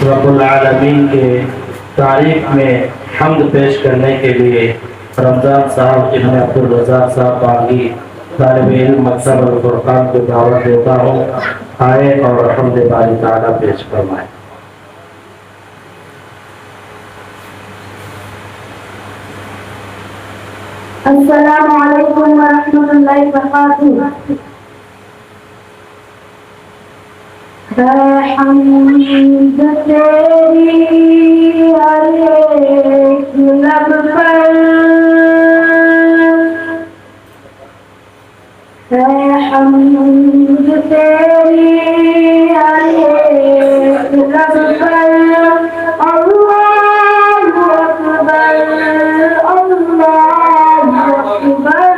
रब्बुल आलमीन के तारीफ में हम्द पेश करने के लिए रमज़ान साहब इब्न अब्दुल रज़ाक साहब बागी तालिब इल्म मकतब अल फुरकान को दावत देता हूँ। आए और हम्द बारी ताला पेश फरमाएं। अस्सलामु अलैकुम वरहमतुल्लाहि वबरकातुहू। हम्द तेरी हर एक लब पर है, हम्द तेरी हर एक लब पर। अल्लाहु अकबर, अल्लाहु अकबर,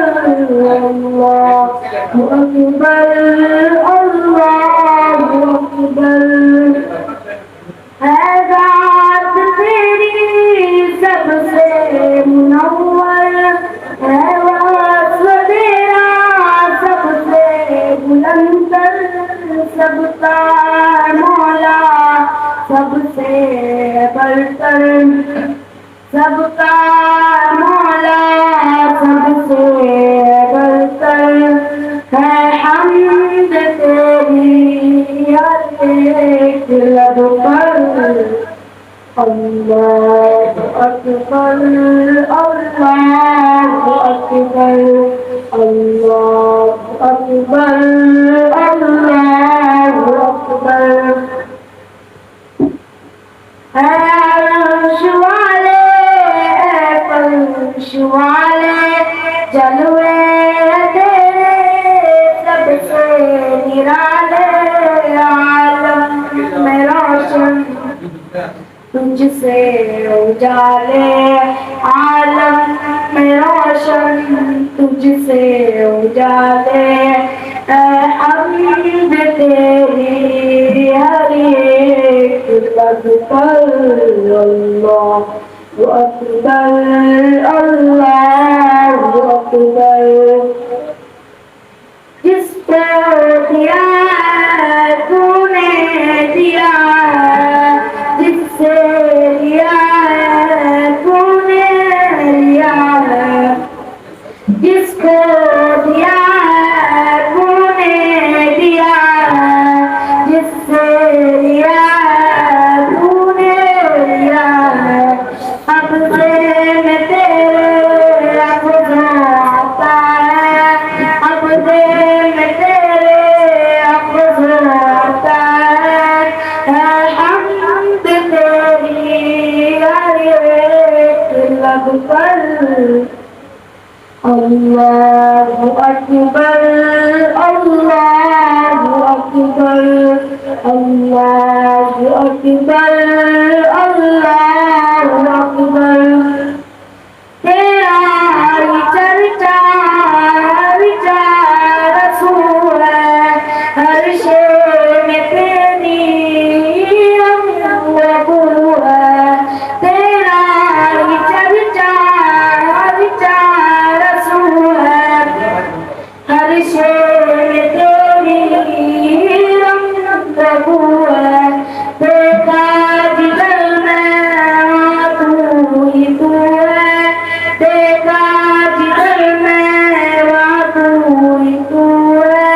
अल्लाहु अकबर, अल्लाहु अकबर। है रात तेरी सबसे मुनव्वर, है वास्व तेरा सबसे बुलंदर। सबका मौला सबसे बरतर, सबका मौला सबसे बरतर। है हम्द तेरी हर एक लब पर। अल्लाहु अकबर, अल्लाहु अकबर, अल्लाहु अकबर, अल्लाहु अकबर। है अर्श वाले, है फर्श वाले, जलवे तेरे सबसे निराले। आलम में रोशन तुझसे उजाले, आलम में रोशन तुझसे उजाले। हम्द तेरी हर एक लब पर। अल्लाहु अकबर, अल्लाहु अकबर। जिसको दिया तूने दिया, जिससे लिया तूने लिया। जिसको दिया तूने दिया, जिससे लिया तूने लिया। अब से मैं तेरे अब आता है, अब से मैं तेरे अब आता है। हम्द तेरी हर एक लब पर। अल्लाहु अकबर, अल्लाहु अकबर, अल्लाहु अकबर, अल्लाहु अकबर। तेरा ही चर्चा विचा रसूल है, हर शे में तेरी अबू है। तेरा ही चर्चा विचा रसूल है, हर शे में तेरी अबू है। देखा जिगर में तू ही तू है, देखा जिगर में तू ही तू है।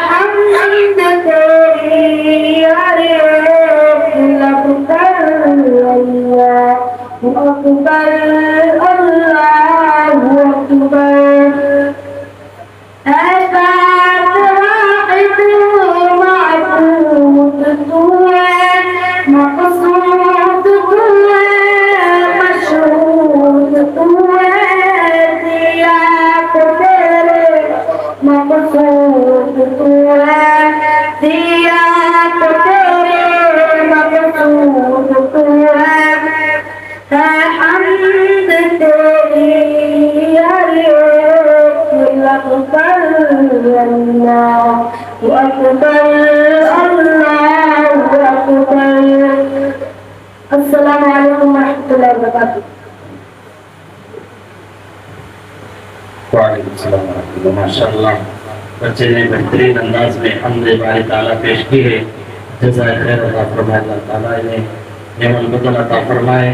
हम्द तेरी हर एक लब पर। अल्लाहु अकबर, अल्लाहु अकबर। ऐसा वाहिद माबूद तू है, मक़सूद तू है, मशहूद तू है। दिया तो तेरे मक़सूद तू है, दिया तो तेरे मक़सूद तू है। हम्द तेरी हर एक लब पर। अल्लाहु अकबर, अल्लाहु अकबर। अस्सलामु अलैकुम वरहमतुल्लाहि वबरकातुहू। वालेकुम सलाम व रहमतुल्लाह। माशाअल्लाह बच्चे ने बेहतरीन अंदाज में हम्द बारी ताला पेश की है। जज़ाए खैर अता फरमाए, अल्लाह ताला इन्हें नेमत बदल अता फरमाए।